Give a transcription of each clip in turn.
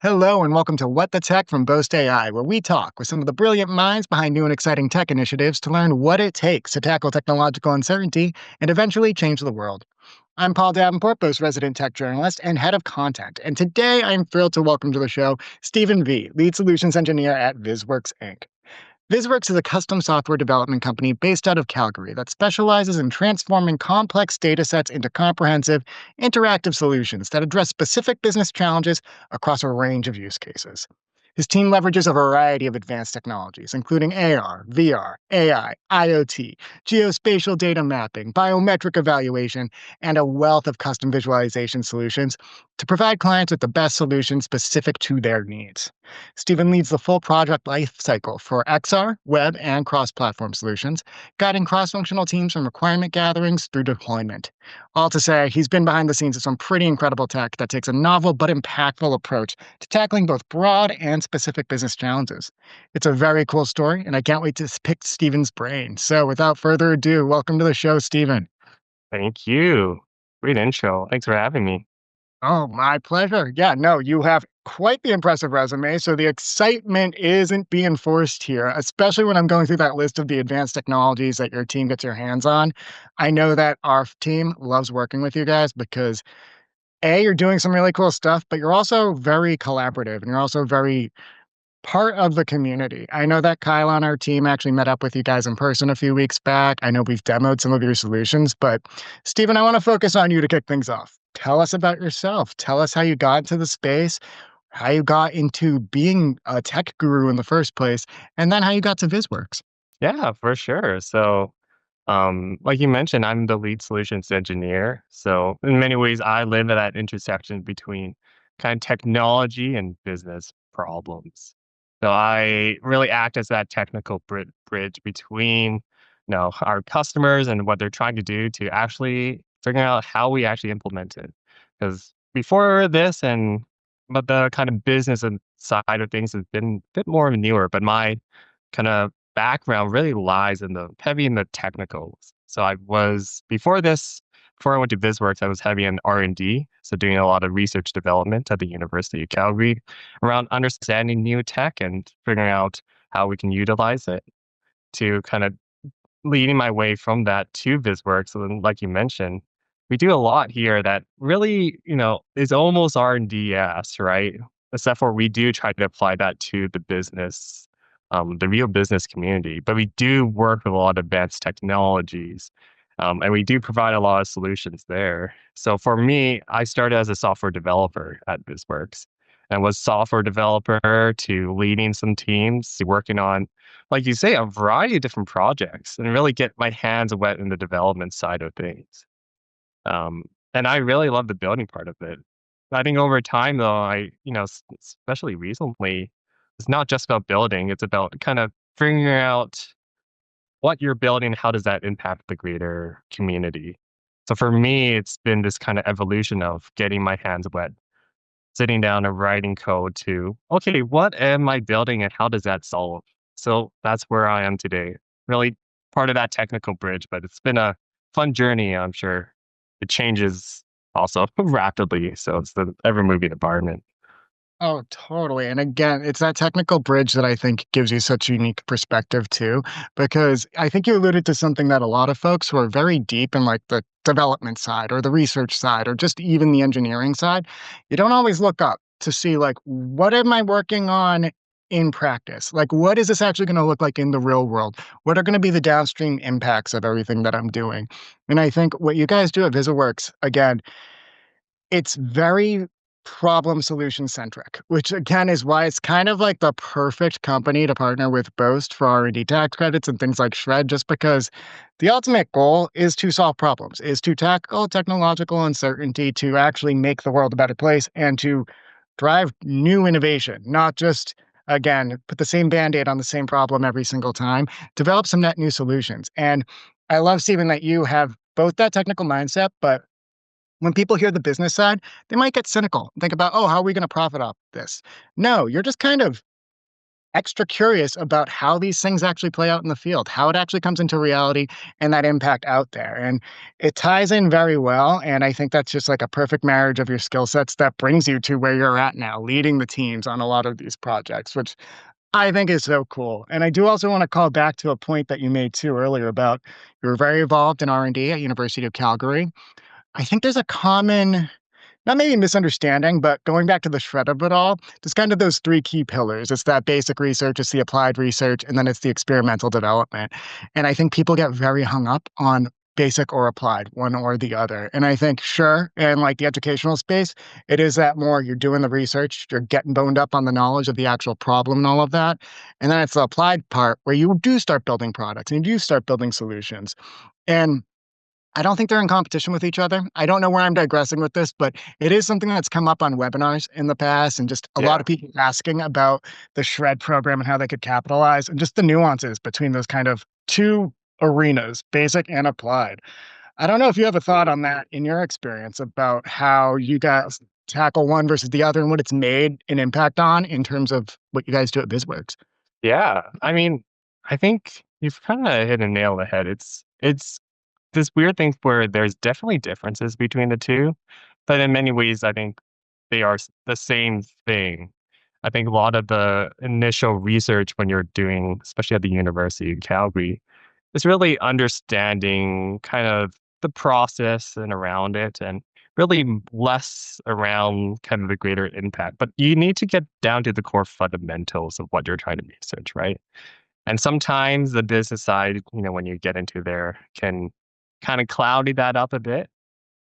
Hello, and welcome to What the Tech from Boast AI, where we talk with some of the brilliant minds behind new and exciting tech initiatives to learn what it takes to tackle technological uncertainty and eventually change the world. I'm Paul Davenport, Boast resident tech journalist and head of content, and today I am thrilled to welcome to the show Stephen V, lead solutions engineer at VizworX Inc. VizworX is a custom software development company based out of Calgary that specializes in transforming complex data sets into comprehensive, interactive solutions that address specific business challenges across a range of use cases. His team leverages a variety of advanced technologies, including AR, VR, AI, IoT, geospatial data mapping, biometric evaluation, and a wealth of custom visualization solutions to provide clients with the best solutions specific to their needs. Stephen leads the full project lifecycle for XR, web, and cross-platform solutions, guiding cross-functional teams from requirement gatherings through deployment. All to say, he's been behind the scenes of some pretty incredible tech that takes a novel but impactful approach to tackling both broad and specific business challenges. It's a very cool story, and I can't wait to pick Stephen's brain. So without further ado, welcome to the show, Stephen. Thank you. Great intro. Thanks for having me. Oh, my pleasure. Yeah, no, you have quite the impressive resume. So the excitement isn't being forced here, especially when I'm going through that list of the advanced technologies that your team gets your hands on. I know that our team loves working with you guys because A, you're doing some really cool stuff, but you're also very collaborative and you're also very part of the community. I know that Kyle on our team actually met up with you guys in person a few weeks back. I know we've demoed some of your solutions, but Stephen, I want to focus on you to kick things off. Tell us about yourself. Tell us how you got into the space, how you got into being a tech guru in the first place, and then how you got to VizWorks. Yeah, for sure. Like you mentioned, I'm the lead solutions engineer. So, in many ways, I live at that intersection between kind of technology and business problems. So, I really act as that technical bridge between, our customers and what they're trying to do to actually figuring out how we actually implement it. Because before this, but the kind of business and side of things has been a bit more newer, but my kind of background really lies in the heavy in the technicals. So I was before I went to VizWorks, I was heavy in R&D, so doing a lot of research development at the University of Calgary around understanding new tech and figuring out how we can utilize it to kind of leading my way from that to VizWorks. So then, like you mentioned, we do a lot here that really, is almost R&D-esque, right? Except for we do try to apply that to the real business community. But we do work with a lot of advanced technologies, and we do provide a lot of solutions there. So for me, I started as a software developer at BizWorks and was software developer to leading some teams, to working on, like you say, a variety of different projects and really get my hands wet in the development side of things. And I really love the building part of it. I think over time, though, especially recently, it's not just about building, it's about kind of figuring out what you're building, how does that impact the greater community? So for me, it's been this kind of evolution of getting my hands wet, sitting down and writing code to, okay, what am I building and how does that solve? So that's where I am today. Really part of that technical bridge, but it's been a fun journey, I'm sure. It changes also rapidly, so it's the ever moving environment. Oh, totally. And again, it's that technical bridge that I think gives you such unique perspective too, because I think you alluded to something that a lot of folks who are very deep in like the development side or the research side or just even the engineering side, you don't always look up to see like, what am I working on in practice? Like, what is this actually going to look like in the real world? What are going to be the downstream impacts of everything that I'm doing? And I think what you guys do at VisitWorks, again, it's very problem solution centric, which again is why it's kind of like the perfect company to partner with Boast for R&D tax credits and things like Shred, just because the ultimate goal is to solve problems, is to tackle technological uncertainty, to actually make the world a better place and to drive new innovation, not just, again, put the same band-aid on the same problem every single time, develop some net new solutions. And I love, Stephen, that you have both that technical mindset, but when people hear the business side, they might get cynical, think about, oh, how are we going to profit off this? No, you're just kind of extra curious about how these things actually play out in the field, how it actually comes into reality and that impact out there. And it ties in very well. And I think that's just like a perfect marriage of your skill sets that brings you to where you're at now, leading the teams on a lot of these projects, which I think is so cool. And I do also want to call back to a point that you made too earlier about you were very involved in R&D at University of Calgary. I think there's a common, not maybe misunderstanding, but going back to the shred of it all, there's kind of those three key pillars. It's that basic research, it's the applied research, and then it's the experimental development. And I think people get very hung up on basic or applied, one or the other. And I think, sure, in like the educational space, it is that more you're doing the research, you're getting boned up on the knowledge of the actual problem and all of that. And then it's the applied part where you do start building products and you do start building solutions. And I don't think they're in competition with each other. I don't know where I'm digressing with this, but it is something that's come up on webinars in the past and just a lot Yeah. of people asking about the Shred program and how they could capitalize and just the nuances between those kind of two arenas, basic and applied. I don't know if you have a thought on that in your experience about how you guys tackle one versus the other and what it's made an impact on in terms of what you guys do at BizworX. Yeah. I mean, I think you've kind of hit a nail on the head. It's this weird thing where there's definitely differences between the two, but in many ways, I think they are the same thing. I think a lot of the initial research when you're doing, especially at the University of Calgary, is really understanding kind of the process and around it, and really less around kind of the greater impact. But you need to get down to the core fundamentals of what you're trying to research, right? And sometimes the business side, when you get into there, can kind of cloudy that up a bit,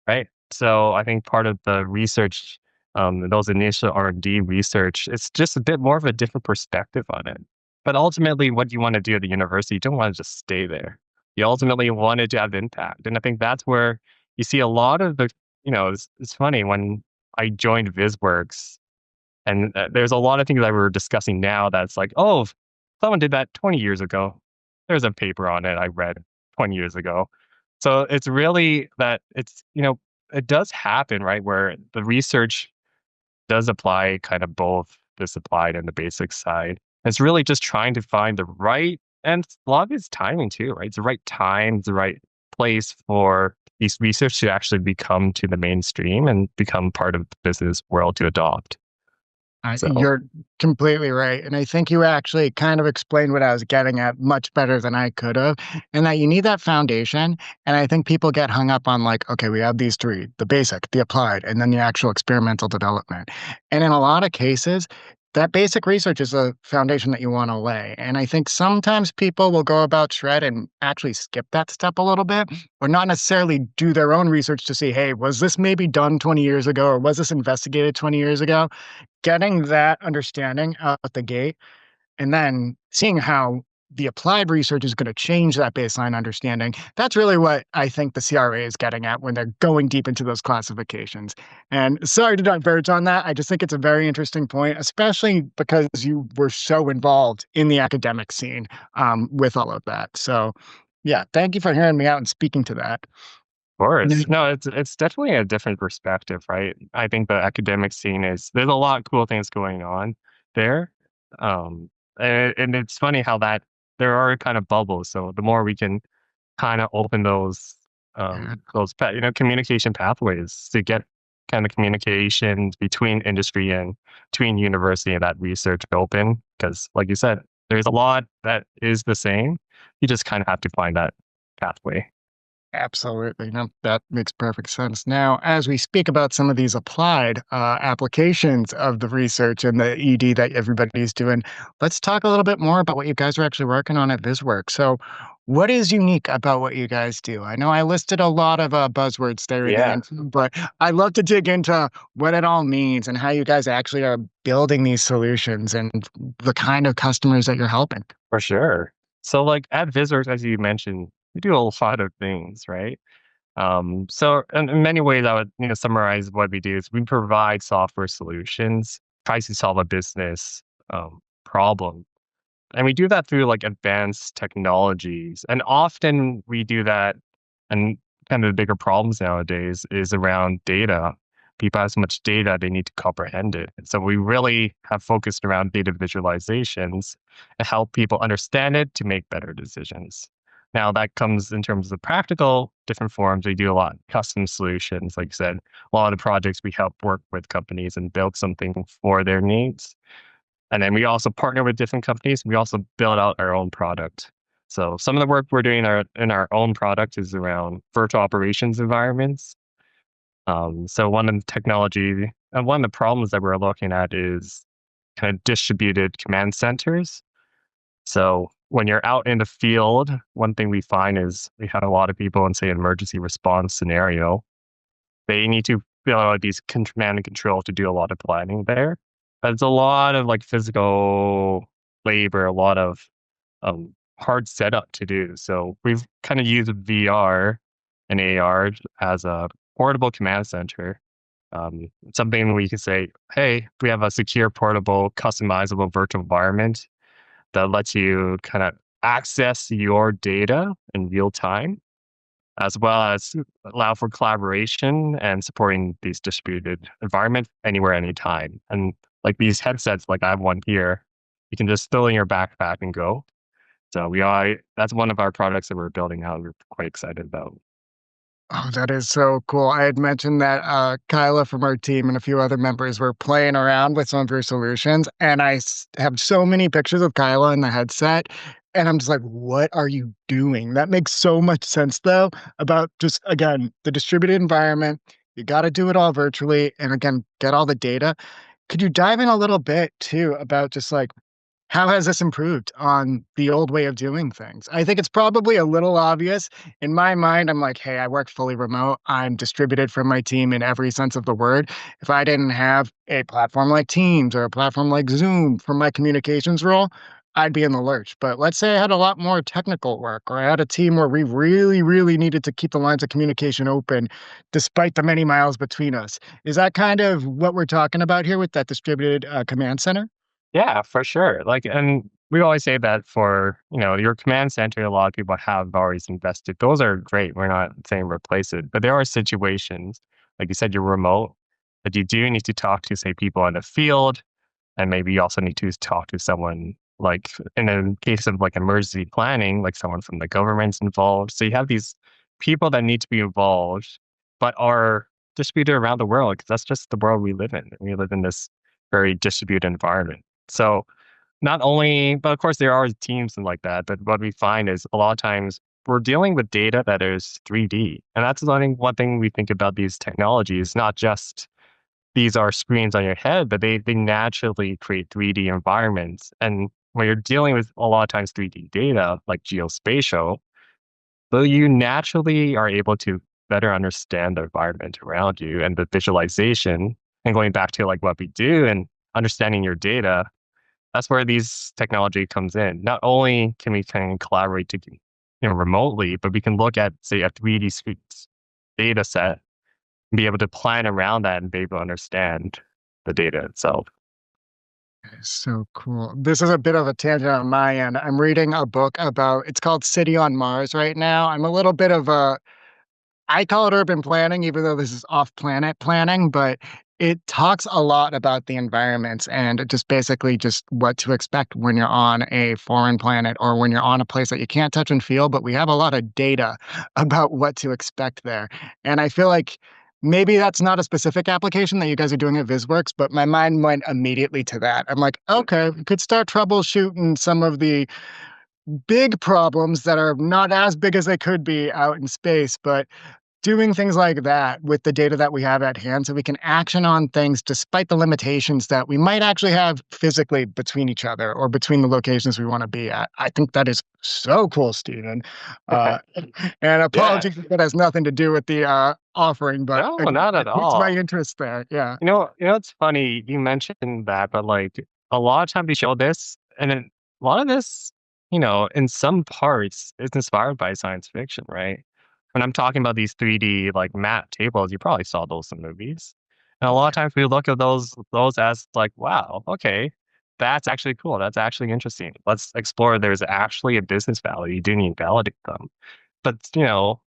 right? So I think part of the research, those initial R&D research, it's just a bit more of a different perspective on it. But ultimately, what you want to do at the university, you don't want to just stay there. You ultimately wanted to have impact, and I think that's where you see a lot of the. It's funny when I joined VizworX, and there's a lot of things that we're discussing now that's like, oh, someone did that 20 years ago. There's a paper on it I read 20 years ago. So it's really that it does happen, right? Where the research does apply kind of both this applied and the basic side. It's really just trying to find the right, and a lot of it's timing too, right? It's the right time, the right place for these research to actually become to the mainstream and become part of the business world to adopt. So You're completely right. And I think you actually kind of explained what I was getting at much better than I could have. And that you need that foundation. And I think people get hung up on like, okay, we have these three, the basic, the applied, and then the actual experimental development. And in a lot of cases, that basic research is a foundation that you want to lay. And I think sometimes people will go about shred and actually skip that step a little bit, or not necessarily do their own research to see, hey, was this maybe done 20 years ago, or was this investigated 20 years ago? Getting that understanding out the gate and then seeing how the applied research is going to change that baseline understanding. That's really what I think the CRA is getting at when they're going deep into those classifications. And sorry to diverge on that. I just think it's a very interesting point, especially because you were so involved in the academic scene with all of that. So, yeah, thank you for hearing me out and speaking to that. course. No, it's definitely a different perspective, right? I think the academic scene is there's a lot of cool things going on there. And it's funny how that there are kind of bubbles. So the more we can kind of open communication pathways to get kind of communications between industry and between university and that research open. Because like you said, there's a lot that is the same. You just kind of have to find that pathway. Absolutely. No, that makes perfect sense. Now, as we speak about some of these applied applications of the research and the ED that everybody's doing, let's talk a little bit more about what you guys are actually working on at BizWorks. So, what is unique about what you guys do? I know I listed a lot of buzzwords there in the Yeah. intro, but I'd love to dig into what it all means and how you guys actually are building these solutions and the kind of customers that you're helping. For sure. So, like at VizworX, as you mentioned, we do a lot of things, right? So, in many ways, I would summarize what we do is we provide software solutions, try to solve a business problem, and we do that through like advanced technologies. And often we do that, and kind of the bigger problems nowadays is around data. people have so much data, they need to comprehend it. And so we really have focused around data visualizations and help people understand it to make better decisions. Now that comes in terms of practical different forms. We do a lot of custom solutions. Like I said, a lot of the projects we help work with companies and build something for their needs. And then we also partner with different companies. We also build out our own product. So some of the work we're doing in our own product is around virtual operations environments. So one of the technology and one of the problems that we're looking at is kind of distributed command centers. So when you're out in the field, one thing we find is we have a lot of people in, say, an emergency response scenario. They need to build out these command and control to do a lot of planning there. But it's a lot of like physical labor, a lot of hard setup to do. So we've kind of used VR and AR as a portable command center. Something we can say, hey, we have a secure, portable, customizable virtual environment that lets you kind of access your data in real time, as well as allow for collaboration and supporting these distributed environments anywhere, anytime. And like these headsets, like I have one here, you can just throw in your backpack and go. So that's one of our products that we're building out. We're quite excited about. Oh, that is so cool. I had mentioned that Kyla from our team and a few other members were playing around with some of your solutions, and have so many pictures of Kyla in the headset. And I'm just like, what are you doing? That makes so much sense, though, about just, again, the distributed environment. You got to do it all virtually and, again, get all the data. Could you dive in a little bit, too, about just like how has this improved on the old way of doing things? I think it's probably a little obvious. In my mind, I'm like, hey, I work fully remote. I'm distributed from my team in every sense of the word. If I didn't have a platform like Teams or a platform like Zoom for my communications role, I'd be in the lurch. But let's say I had a lot more technical work, or I had a team where we really, really needed to keep the lines of communication open despite the many miles between us. Is that kind of what we're talking about here with that distributed command center? Yeah, for sure. Like, and we always say that for, your command center, a lot of people have always invested. Those are great. We're not saying replace it, but there are situations, like you said, you're remote, but you do need to talk to, say, people in the field. And maybe you also need to talk to someone like in a case of like emergency planning, like someone from the government's involved. So you have these people that need to be involved, but are distributed around the world because that's just the world we live in. We live in this very distributed environment. So not only, but of course there are teams and like that, but what we find is a lot of times we're dealing with data that is 3D. And that's one thing we think about these technologies, not just these are screens on your head, but they naturally create 3D environments. And when you're dealing with a lot of times 3D data, like geospatial, so you naturally are able to better understand the environment around you and the visualization. And going back to like what we do and understanding your data, that's where these technology comes in. Not only can we kind of collaborate to, remotely, but we can look at, say, a 3D data set and be able to plan around that and be able to understand the data itself. So cool. This is a bit of a tangent on my end. I'm reading a book it's called City on Mars right now. I'm a little bit of a I call it urban planning, even though this is off-planet planning, but it talks a lot about the environments and just basically just what to expect when you're on a foreign planet or when you're on a place that you can't touch and feel, but we have a lot of data about what to expect there. And I feel like maybe that's not a specific application that you guys are doing at VizworX, but my mind went immediately to that. I'm like, okay, we could start troubleshooting some of the big problems that are not as big as they could be out in space, but doing things like that with the data that we have at hand so we can action on things despite the limitations that we might actually have physically between each other or between the locations we want to be at. I think that is so cool, Stephen. Uh, and Yeah. apologies if that has nothing to do with the offering, but No, again, not at it piques my all. interest there. Yeah. It's funny you mentioned that, but like a lot of times we show this, and then a lot of this, in some parts is inspired by science fiction, right? When I'm talking about these 3D like map tables, you probably saw those in movies. And a Oh, lot of yeah. times we look at those as like, wow, okay, that's actually cool. That's actually interesting. Let's explore. There's actually a business value. You do need to validate them. But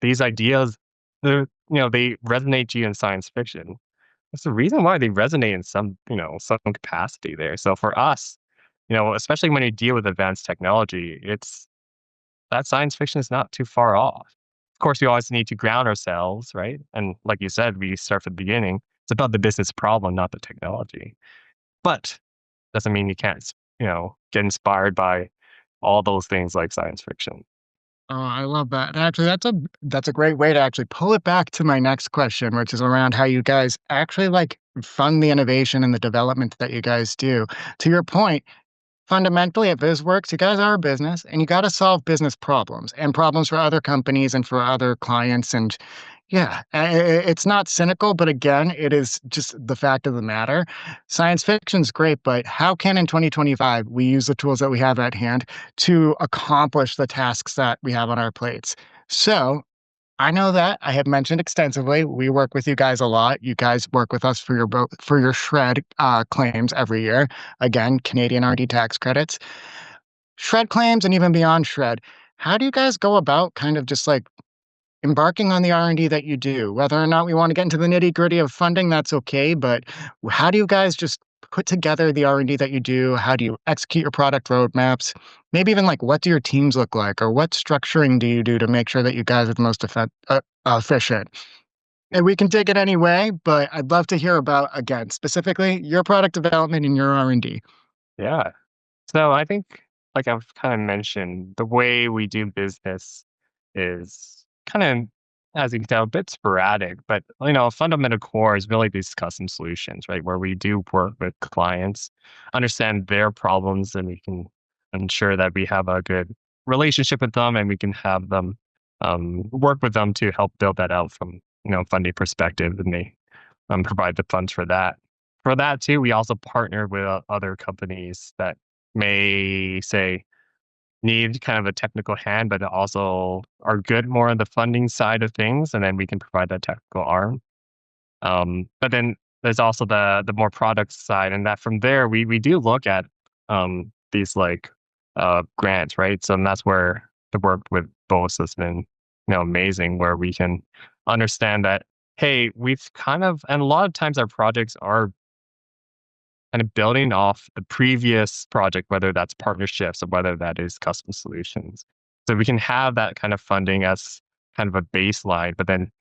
these ideas, they resonate to you in science fiction. That's the reason why they resonate in some capacity there. So for us, especially when you deal with advanced technology, it's that science fiction is not too far off. Of course, we always need to ground ourselves, right? And like you said, we start from the beginning. It's about the business problem, not the technology. But doesn't mean you can't get inspired by all those things like science fiction. Oh, I love that. And actually, that's a great way to actually pull it back to my next question, which is around how you guys actually like fund the innovation and the development that you guys do. To your point, fundamentally, at VizworX, you guys are a business and you got to solve business problems and problems for other companies and for other clients. And yeah, it's not cynical, but again, it is just the fact of the matter. Science fiction's great, but how can in 2025 we use the tools that we have at hand to accomplish the tasks that we have on our plates? So I know that I have mentioned extensively. We work with you guys a lot. You guys work with us for for your shred claims every year. Again, Canadian R&D tax credits, shred claims, and even beyond shred. How do you guys go about kind of just like embarking on the R&D that you do? Whether or not we want to get into the nitty gritty of funding, that's okay. But how do you guys just put together the R&D that you do? How do you execute your product roadmaps? Maybe even like what do your teams look like, or what structuring do you do to make sure that you guys are the most efficient? And we can take it any way, but I'd love to hear about again specifically your product development and your R&D. Yeah. So I think, like I've kind of mentioned, the way we do business is kind of, as you can tell, a bit sporadic. But a fundamental core is really these custom solutions, right? Where we do work with clients, understand their problems, and we can ensure that we have a good relationship with them, and we can have them work with them to help build that out from funding perspective, and they provide the funds for that. For that too, we also partner with other companies that may say need kind of a technical hand, but also are good more on the funding side of things, and then we can provide that technical arm. But then there's also the more product side, and that from there we do look at these like grants, right? So and that's where the work with Boast has been amazing, where we can understand that hey, we've kind of and a lot of times our projects are kind of building off the previous project, whether that's partnerships or whether that is custom solutions. So we can have that kind of funding as kind of a baseline, but then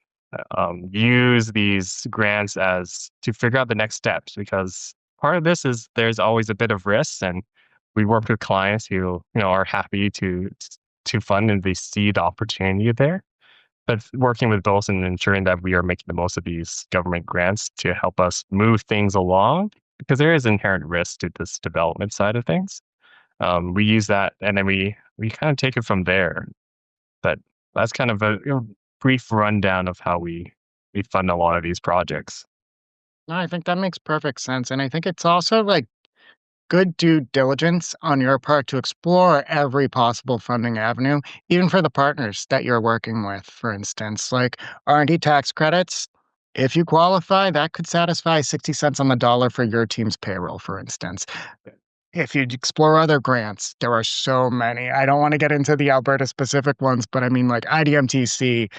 use these grants as to figure out the next steps because part of this is there's always a bit of risk and we work with clients who are happy to fund and they see the opportunity there, but working with both and ensuring that we are making the most of these government grants to help us move things along because there is inherent risk to this development side of things. We use that and then we kind of take it from there. But that's kind of a brief rundown of how we fund a lot of these projects. No, I think that makes perfect sense. And I think it's also like good due diligence on your part to explore every possible funding avenue, even for the partners that you're working with, for instance, like R&D tax credits. If you qualify, that could satisfy 60 cents on the dollar for your team's payroll, for instance. If you explore other grants, there are so many. I don't want to get into the Alberta specific ones, but I mean like IDMTC,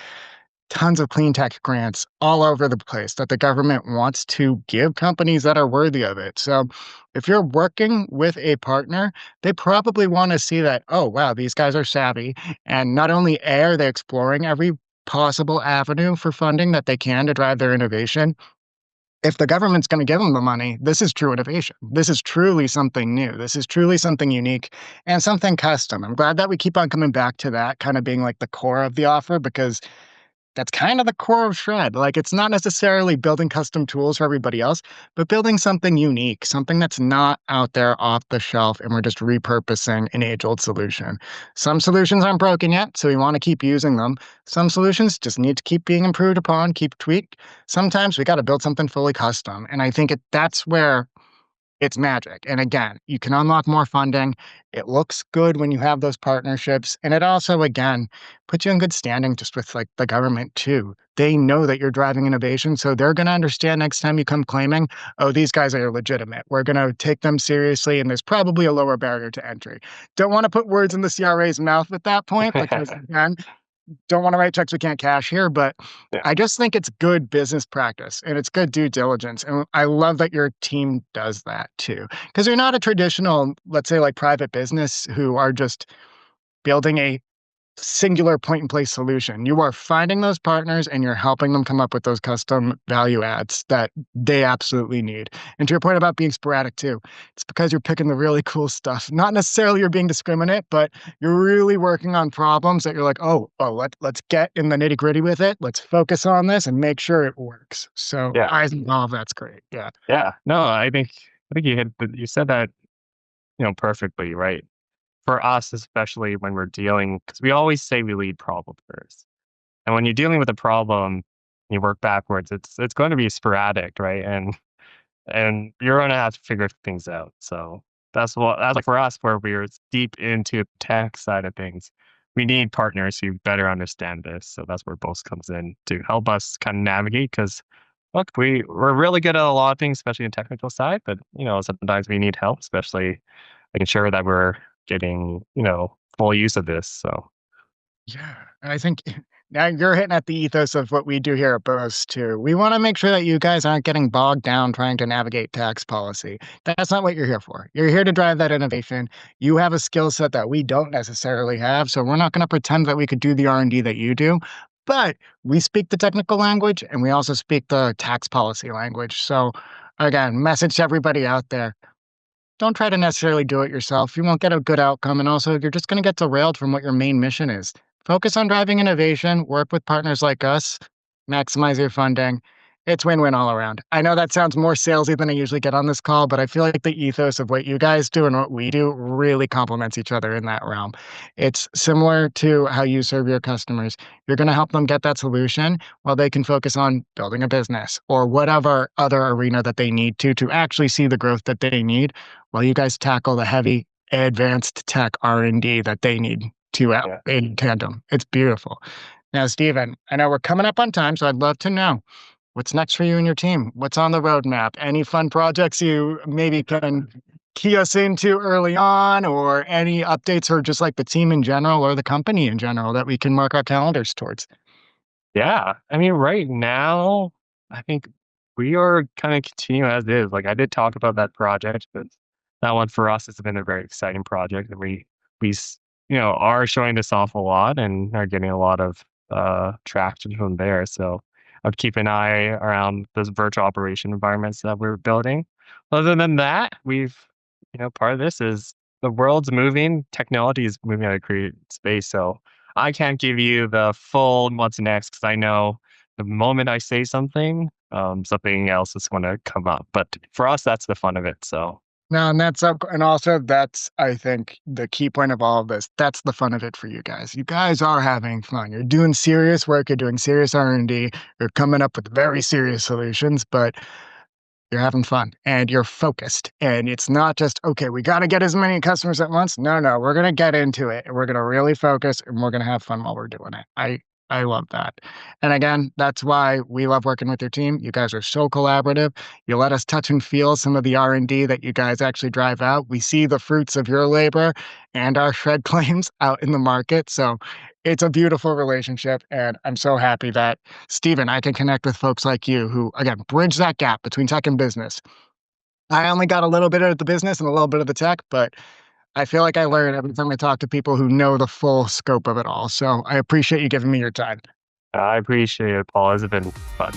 tons of clean tech grants all over the place that the government wants to give companies that are worthy of it. So if you're working with a partner, they probably want to see that, oh, wow, these guys are savvy. And not only A, are they exploring every possible avenue for funding that they can to drive their innovation, if the government's going to give them the money, this is true innovation. This is truly something new. This is truly something unique and something custom. I'm glad that we keep on coming back to that kind of being like the core of the offer because that's kind of the core of Shred. Like, it's not necessarily building custom tools for everybody else, but building something unique, something that's not out there off the shelf, and we're just repurposing an age-old solution. Some solutions aren't broken yet, so we want to keep using them. Some solutions just need to keep being improved upon, keep tweaked. Sometimes we got to build something fully custom, and I think that's where it's magic. And again, you can unlock more funding. It looks good when you have those partnerships. And it also, again, puts you in good standing just with like the government too. They know that you're driving innovation. So they're going to understand next time you come claiming, oh, these guys are legitimate. We're going to take them seriously. And there's probably a lower barrier to entry. Don't want to put words in the CRA's mouth at that point because, again, don't want to write checks we can't cash here, but Yeah. I just think it's good business practice and it's good due diligence. And I love that your team does that too. Because you're not a traditional, let's say, like private business who are just building a singular point and place solution. You are finding those partners and you're helping them come up with those custom value adds that they absolutely need. And to your point about being sporadic too, it's because you're picking the really cool stuff. Not necessarily you're being discriminate, but you're really working on problems that you're like, let's get in the nitty gritty with it. Let's focus on this and make sure it works. So Yeah. I think all of that's great. Yeah. Yeah. No, I think you said that, perfectly, right? For us, especially when we're dealing, because we always say we lead problem first. And when you're dealing with a problem, you work backwards, it's going to be sporadic, right? And you're gonna have to figure things out. So that's like for us where we're deep into tech side of things. We need partners who better understand this. So that's where Boast comes in to help us kind of navigate. Because look, we're really good at a lot of things, especially in technical side, but sometimes we need help, especially making sure that we're getting, full use of this. So Yeah, and I think now you're hitting at the ethos of what we do here at Boast too. We want to make sure that you guys aren't getting bogged down trying to navigate tax policy. That's not what you're here for. You're here to drive that innovation. You have a skill set that we don't necessarily have, so we're not going to pretend that we could do the R&D that you do. But we speak the technical language and we also speak the tax policy language. So again, message to everybody out there, don't try to necessarily do it yourself. You won't get a good outcome. And also, you're just going to get derailed from what your main mission is. Focus on driving innovation, work with partners like us, maximize your funding. It's win win all around. I know that sounds more salesy than I usually get on this call, but I feel like the ethos of what you guys do and what we do really complements each other in that realm. It's similar to how you serve your customers. You're going to help them get that solution while they can focus on building a business or whatever other arena that they need to actually see the growth that they need while you guys tackle the heavy advanced tech R&D that they need to yeah. in tandem. It's beautiful. Now, Stephen, I know we're coming up on time, so I'd love to know what's next for you and your team. What's on the roadmap? Any fun projects you maybe can key us into early on, or any updates for just like the team in general or the company in general that we can mark our calendars towards? Yeah. I mean, right now, I think we are kind of continuing as is. Like I did talk about that project, but that one for us has been a very exciting project, and we are showing this off a lot and are getting a lot of traction from there. So I'd keep an eye around those virtual operation environments that we're building. Other than that, part of this is the world's moving, technology is moving at a great space. So I can't give you the full what's next because I know the moment I say something, something else is going to come up. But for us, that's the fun of it. So No, and that's up, and also that's I think the key point of all of this. That's the fun of it for you guys. You guys are having fun. You're doing serious work. You're doing serious R&D. You're coming up with very serious solutions, but you're having fun and you're focused. And it's not just, okay, we got to get as many customers at once. No, no, we're going to get into it and we're going to really focus and we're going to have fun while we're doing it. I love that. And again, that's why we love working with your team. You guys are so collaborative. You let us touch and feel some of the R&D that you guys actually drive out. We see the fruits of your labor and our shred claims out in the market. So it's a beautiful relationship. And I'm so happy that Stephen, I can connect with folks like you who, again, bridge that gap between tech and business. I only got a little bit of the business and a little bit of the tech, but I feel like I learn every time I talk to people who know the full scope of it all. So I appreciate you giving me your time. I appreciate it, Paul. It's been fun.